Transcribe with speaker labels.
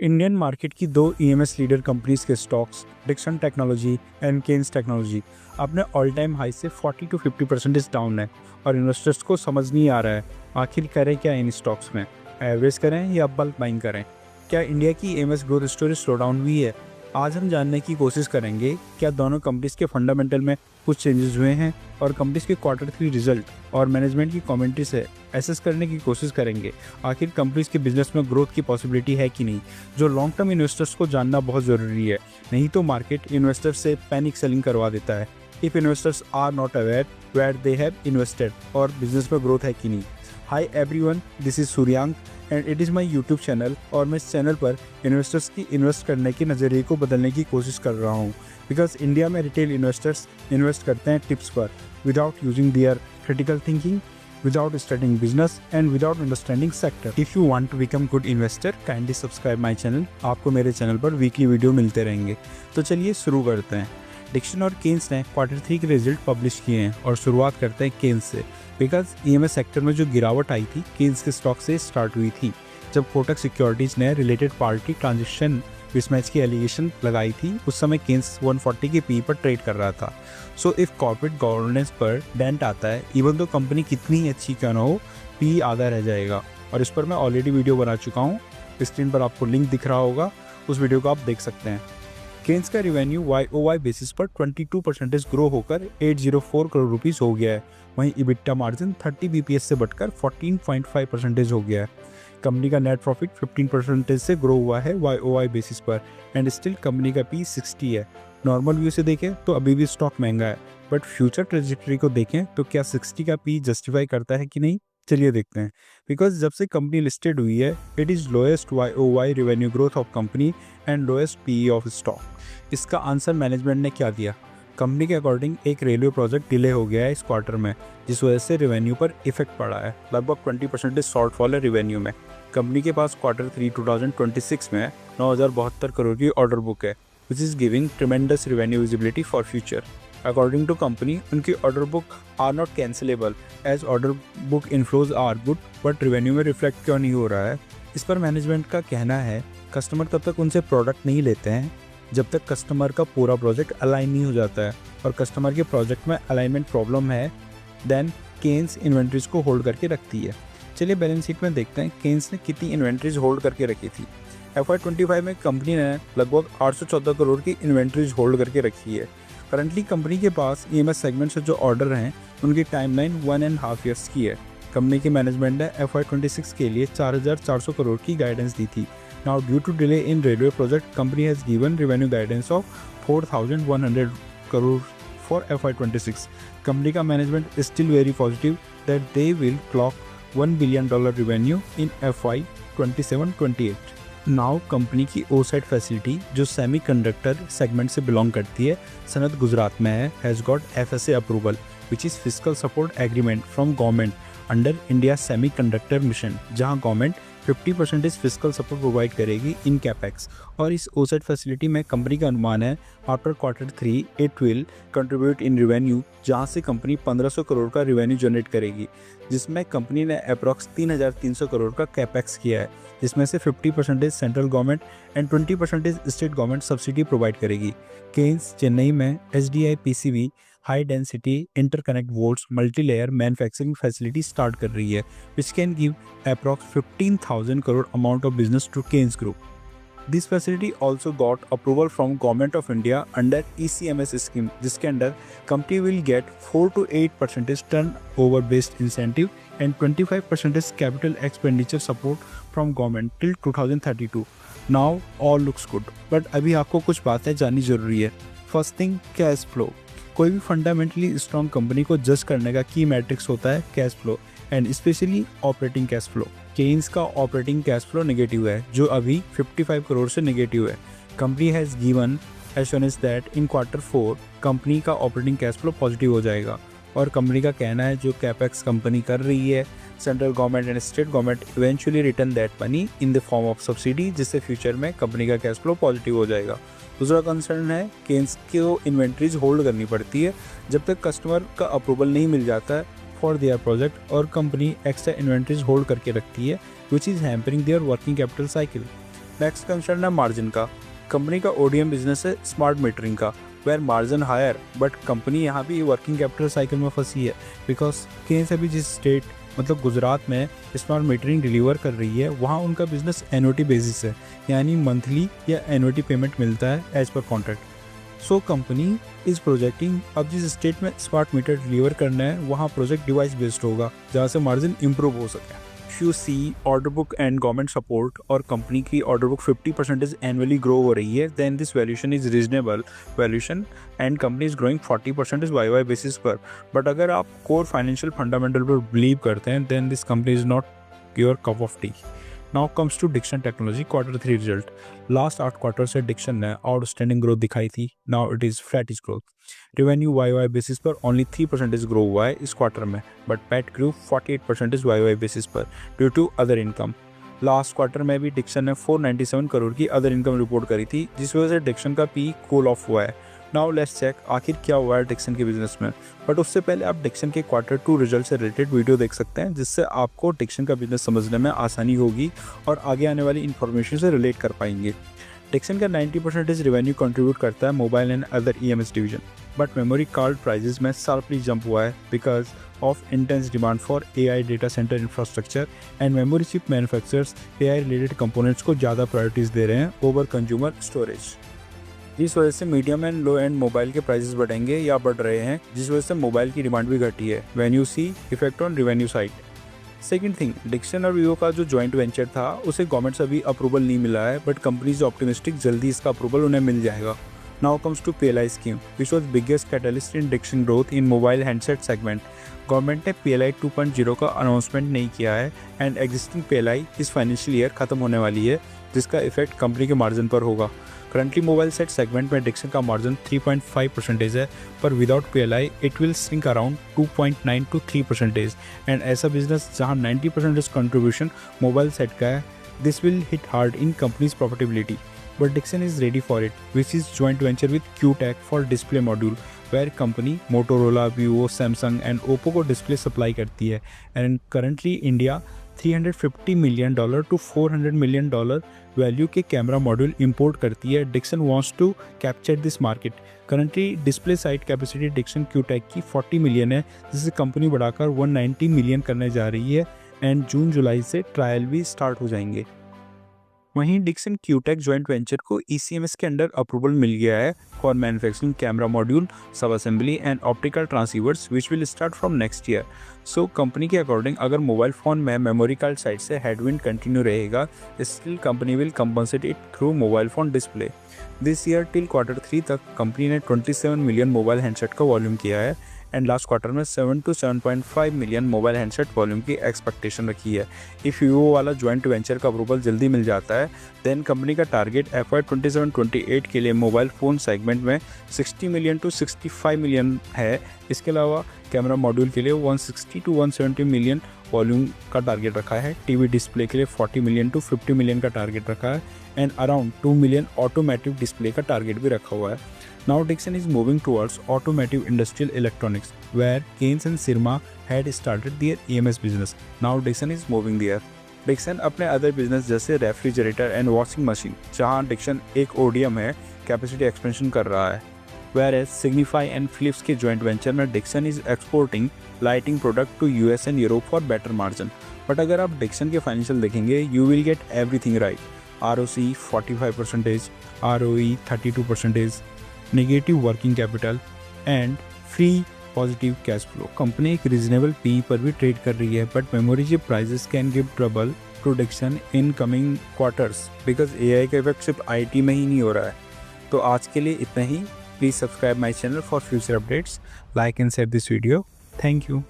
Speaker 1: Indian market की दो EMS leader companies के stocks Dixon technology and Kaynes technology अपने ऑल टाइम हाई से 40 to 50% डाउन है और इन्वेस्टर्स को समझ नहीं आ रहा है आखिर करें क्या इन स्टॉक्स में, एवरेज करें या बल्क बाइंग करें। क्या इंडिया की EMS growth story slow down हुई है? आज हम जानने की कोशिश करेंगे क्या दोनों कंपनीज के फंडामेंटल में कुछ चेंजेस हुए हैं और कंपनीज के Q3 रिजल्ट और मैनेजमेंट की कमेंट्री से एसेस करने की कोशिश करेंगे आखिर कंपनीज के बिजनेस में ग्रोथ की पॉसिबिलिटी है कि नहीं, जो लॉन्ग टर्म इन्वेस्टर्स को जानना बहुत ज़रूरी है। नहीं तो मार्केट इन्वेस्टर्स से पैनिक सेलिंग करवा देता है if investors are not aware where they have invested और बिजनेस में ग्रोथ है कि नहीं। Hi everyone, this is Suryank and it is my YouTube channel और मैं इस चैनल पर इन्वेस्टर्स की इन्वेस्ट करने के नज़रिए को बदलने की कोशिश कर रहा हूँ बिकॉज इंडिया में रिटेल इन्वेस्टर्स इन्वेस्ट करते हैं टिप्स पर without using their critical thinking, without studying business and without understanding sector. If you want to become good investor, kindly subscribe my channel. आपको मेरे चैनल पर वीकली वीडियो मिलते रहेंगे। तो चलिए शुरू करते हैं। डिक्सन और केन्स ने Q3 के रिजल्ट पब्लिश किए हैं और शुरुआत करते हैं केन्स से बिकॉज ईएमएस सेक्टर में जो गिरावट आई थी केन्स के स्टॉक से स्टार्ट हुई थी जब कोटक सिक्योरिटीज़ ने रिलेटेड पार्टी ट्रांजेक्शन मिसमैच की एलिगेशन लगाई थी। उस समय केन्स 140 के पी पर ट्रेड कर रहा था। सो इफ कॉर्पोरेट गवर्नेंस पर डेंट आता है, इवन तो कंपनी कितनी अच्छी क्यों ना हो, पी आधा रह जाएगा और इस पर मैं ऑलरेडी वीडियो बना चुका हूँ। स्क्रीन पर आपको लिंक दिख रहा होगा, उस वीडियो को आप देख सकते हैं। केन्स का रिवेन्यू YOY बेसिस पर 22% ग्रो होकर 804 करोड़ रुपीस हो गया है। वहीं इबिट्टा मार्जिन 30 BPS से बढ़कर 14.5% हो गया है। कंपनी का नेट प्रॉफिट 15% से ग्रो हुआ है YOY बेसिस पर एंड स्टिल कंपनी का P 60 है। नॉर्मल व्यू से देखें तो अभी भी स्टॉक महंगा है, बट फ्यूचर ट्रेजेक्टरी को देखें तो क्या 60 का P जस्टिफाई करता है कि नहीं, चलिए देखते हैं। बिकॉज जब से कंपनी लिस्टेड हुई है it is lowest YOY revenue growth of company and lowest PE of stock. इसका आंसर मैनेजमेंट ने क्या दिया? कंपनी के अकॉर्डिंग एक रेलवे प्रोजेक्ट डिले हो गया है इस क्वार्टर में जिस वजह से रेवेन्यू पर इफेक्ट पड़ा है। लगभग 20% शॉर्टफॉल है रेवेन्यू में। कंपनी के पास Q3 2026 में 9,072 करोड़ की ऑर्डर बुक है which is giving tremendous revenue visibility for future. According to company उनकी order book are not cancellable as order book inflows are good, but revenue में रिफ्लेक्ट क्यों नहीं हो रहा है? इस पर मैनेजमेंट का कहना है कस्टमर तब तक उनसे प्रोडक्ट नहीं लेते हैं जब तक कस्टमर का पूरा प्रोजेक्ट अलाइन नहीं हो जाता है और कस्टमर के प्रोजेक्ट में अलाइनमेंट प्रॉब्लम है देन केन्स इन्वेंट्रीज को होल्ड करके रखती है। चलिए बैलेंस शीट में देखते हैं केन्स ने कितनी इन्वेंट्रीज होल्ड करके रखी थी। FY25 में कंपनी ने लगभग 814 करोड़ की इन्वेंट्रीज होल्ड करके रखी है। करंटली कंपनी के पास EMS सेगमेंट से जो ऑर्डर हैं उनकी टाइमलाइन 1.5 ईयर्स की है। कंपनी के मैनेजमेंट ने FY26 के लिए 4,400 करोड़ की गाइडेंस दी थी। Now, due to delay in railway project, company has given revenue guidance of 4,100 crore for FY26. Company का management is still very positive that they will clock $1 billion revenue in FY27-28. Now, company की oocyte facility जो semiconductor segment से belong करती है सनत गुजरात में है, has got FSA approval which is physical support agreement from government under India semiconductor mission, जहां government 50% physical support provide करेगी इन capex. और इस ओसेट फैसिलिटी में कंपनी का अनुमान है after Q3 it will contribute in revenue, जहां से कंपनी 1500 करोड़ का रेवेन्यू जनरेट करेगी, जिसमें कंपनी ने अप्रॉक्स 3,300 करोड़ का कैपेक्स किया है, जिसमें से 50% central government and 20% state government subsidy provide करेगी। केन्स चेन्नई में HDI PCB high density interconnect volts multi layer manufacturing facility start कर रही है which can give approx 15,000 crore amount of business to Kaynes group. This facility also got approval from government of India under ECMS scheme, जिसके under company will get 4 to 8% turnover based incentive and 25% capital expenditure support from government till 2032। Now all looks good, but अभी आपको कुछ बातें जाननी जरूरी है। First thing, cash flow. कोई भी फंडामेंटली स्ट्रॉन्ग कंपनी को जज करने का की मैट्रिक्स होता है cash flow and specially operating cash flow. Kaynes का ऑपरेटिंग कैश फ्लो नेगेटिव है जो अभी 55 करोड़ से नेगेटिव है। Company has given assurance that in Q4 company का ऑपरेटिंग कैश फ्लो पॉजिटिव हो जाएगा और कंपनी का कहना है जो कैपेक्स कंपनी कर रही है central government and state government eventually return that money in the form of subsidy, जिससे फ्यूचर में कंपनी का कैश फ्लो पॉजिटिव हो जाएगा। दूसरा कंसर्न है केन्स को इन्वेंट्रीज होल्ड करनी पड़ती है जब तक कस्टमर का अप्रूवल नहीं मिल जाता है फॉर देयर प्रोजेक्ट और कंपनी एक्स्ट्रा इन्वेंट्रीज होल्ड करके रखती है which is hampering their working capital cycle. Next concern है मार्जिन का। कंपनी का ओडीएम बिजनेस है स्मार्ट मीटरिंग का, where margin higher, but company यहाँ भी वर्किंग कैपिटल साइकिल में फंसी है। बिकॉज कहीं से भी जिस स्टेट मतलब गुजरात में स्मार्ट मीटरिंग डिलीवर कर रही है, वहाँ उनका बिजनेस एनओटी बेसिस है, यानी मंथली या एनओटी पेमेंट मिलता है as per contract. So company is projecting अब जिस स्टेट में स्मार्ट मीटर डिलीवर करना है वहाँ प्रोजेक्ट डिवाइस बेस्ड होगा, जहाँ से मार्जिन इंप्रूव हो सके। You see order book and government support और कंपनी की ऑर्डर बुक 50% एनुअली ग्रो हो रही है, then this valuation is reasonable valuation and company is growing 40% Y basis पर। बट अगर आप कोर फाइनेंशियल फंडामेंटल पर बिलीव करते हैं then this company is not your cup of tea. Now comes to Dixon technology Q3 result. Last 8 quarter से Dixon ने outstanding growth दिखाई थी, now it is flattish growth. Revenue Y basis पर only 3% grow हुआ है इस quarter में, but PAT grow 48% Y basis पर due to other income. Last quarter में भी डिक्सन ने 497 करोड़ की अदर इनकम रिपोर्ट करी थी, जिस वजह से डिक्सन का पी कूल ऑफ हुआ है। नाउ लेट्स चेक आखिर क्या हुआ है डिक्सन के बिजनेस में। बट उससे पहले आप डिक्सन के Q2 रिजल्ट से रिलेटेड वीडियो देख सकते हैं, जिससे आपको डिक्सन का बिजनेस समझने में आसानी होगी और आगे आने वाली इन्फॉर्मेशन से रिलेट कर पाएंगे। डिक्सन का 90% रेवेन्यू कंट्रीब्यूट करता है mobile and other EMS division, but memory card prices में शार्पली जंप हुआ है because of intense demand for AI data center infrastructure and memory chip manufacturers AI related components को ज़्यादा प्रायोरिटीज़ दे रहे हैं ओवर कंज्यूमर स्टोरेज। इस वजह से medium and low and mobile के प्राइसेस बढ़ेंगे या बढ़ रहे हैं, जिस वजह से मोबाइल की डिमांड भी घटी है। When you see effect on revenue side. Second thing, Dixon और वीवो का जो जॉइंट वेंचर था उसे गवर्नमेंट से अभी अप्रूवल नहीं मिला है, बट कंपनी इज ऑप्टिमिस्टिक जल्दी इसका अप्रूवल उन्हें मिल जाएगा। Now comes to PLI scheme which was biggest catalyst in Dixon growth in mobile handset segment. Government ने PLI 2.0 का अनाउंसमेंट नहीं किया है एंड एग्जिस्टिंग PLI इस फाइनेंशियल ईयर खत्म होने वाली है, जिसका इफेक्ट कंपनी के मार्जिन पर होगा। करंटली मोबाइल सेट सेगमेंट में डिक्सन का मार्जिन 3.5% है, पर without PLI it will sink around 2.9 to 3%। And ऐसा बिजनेस जहां 90% कंट्रीब्यूशन मोबाइल सेट का है, this will hit hard in companies profitability. But Dixon is ready for it, which is joint venture with QTech for display module, where company Motorola, Vivo, Samsung and Oppo को display supply करती है। And currently India $350 million to $400 million value के camera module import करती है। Dixon wants to capture this market. Currently display site capacity Dixon QTech की 40 million है, जिसे company बढ़ाकर 190 मिलियन करने जा रही है एंड जून जुलाई से ट्रायल भी स्टार्ट हो जाएंगे। वहीं डिक्सन QTech जॉइंट वेंचर को ECMS के अंडर अप्रूवल मिल गया है for manufacturing camera module, sub assembly and optical transceivers which will start from next year. So company के अकॉर्डिंग अगर मोबाइल फ़ोन में मेमोरी कार्ड साइड से हेडविंड कंटिन्यू रहेगा, still company will compensate it through mobile phone display. This year till Q3 तक company ने 27 million mobile handset का volume किया है एंड लास्ट क्वार्टर में 7 to 7.5 million mobile handset volume की expectation रखी है। इफ़ वीवो वाला जॉइंट वेंचर का अप्रूवल जल्दी मिल जाता है देन कंपनी का टारगेट FY 27-28 के लिए मोबाइल फ़ोन सेगमेंट में 60 मिलियन to 65 मिलियन है। इसके अलावा कैमरा मॉड्यूल के लिए 160 to 170 मिलियन वॉल्यूम का टारगेट रखा है। टीवी डिस्प्ले के लिए 40 मिलियन to 50 मिलियन का टारगेट रखा है and around 2 million automotive display का टारगेट भी रखा हुआ है। Now Dixon is moving towards automotive industrial electronics, where Keynes and Sirma had started their EMS business. Now Dixon is moving there. Dixon अपने other business जैसे refrigerator and washing machine, जहां Dixon एक ODM है, capacity expansion कर रहा है। Whereas Signify and Philips के joint venture में Dixon is exporting lighting product to US and Europe for better margin. But अगर आप डिक्सन के फाइनेंशियल देखेंगे you will get everything right. ROC 45%, ROE 32%, negative working capital and free positive cash flow. Company एक reasonable P पर भी trade कर रही है, but memory chip prices can give trouble to Dixon in coming quarters because AI का effect सिर्फ IT में ही नहीं हो रहा है। तो आज के लिए इतना ही। Please subscribe my channel for future updates, like and share this video. Thank you.